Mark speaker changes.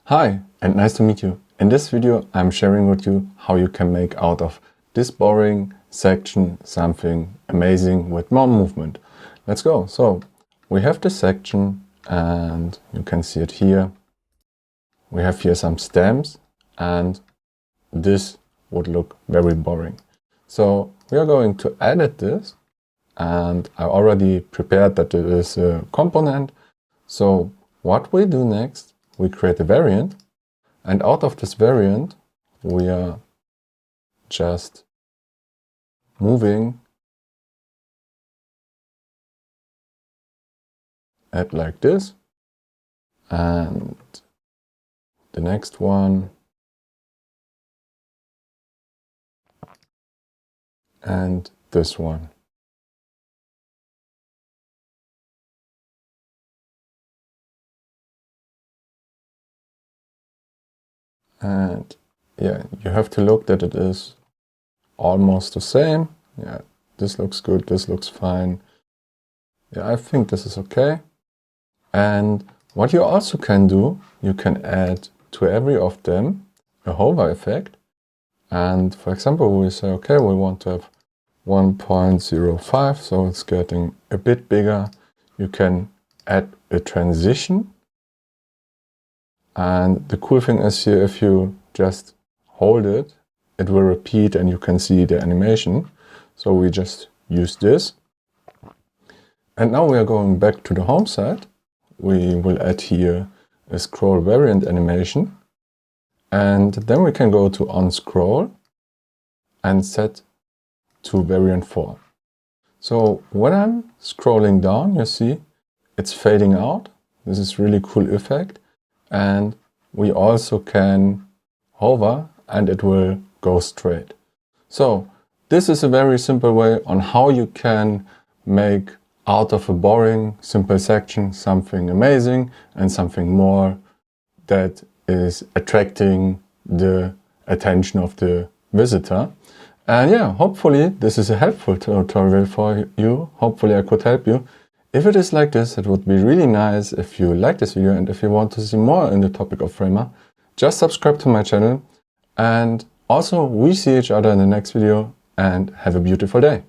Speaker 1: Hi, and nice to meet you. In this video, I'm sharing with you how you can make out of this boring section something amazing with more movement. Let's go. So we have this section and you can see it here. We have here some stems and this would look very boring. So we are going to edit this, and I already prepared that it is a component. So what we do next, we create a variant, and out of this variant we are just moving it like this, and the next one, and this one. And yeah, you have to look that it is almost the same. Yeah, this looks good, this looks fine. Yeah, I think this is okay. And what you also can do, you can add to every of them a hover effect. And for example, we say, okay, we want to have 1.05, so it's getting a bit bigger. You can add a transition. And the cool thing is here, if you just hold it, it will repeat and you can see the animation. So we just use this. And now we are going back to the home side. We will add here a scroll variant animation. And then we can go to on scroll and set to variant 4. So when I'm scrolling down, you see it's fading out. This is really cool effect. And we also can hover and it will go straight. So this is a very simple way on how you can make out of a boring, simple section something amazing and something more that is attracting the attention of the visitor. And yeah, hopefully this is a helpful tutorial for you. Hopefully I could help you. If it is like this, it would be really nice if you like this video, and if you want to see more in the topic of Framer, just subscribe to my channel. And also we see each other in the next video, and have a beautiful day.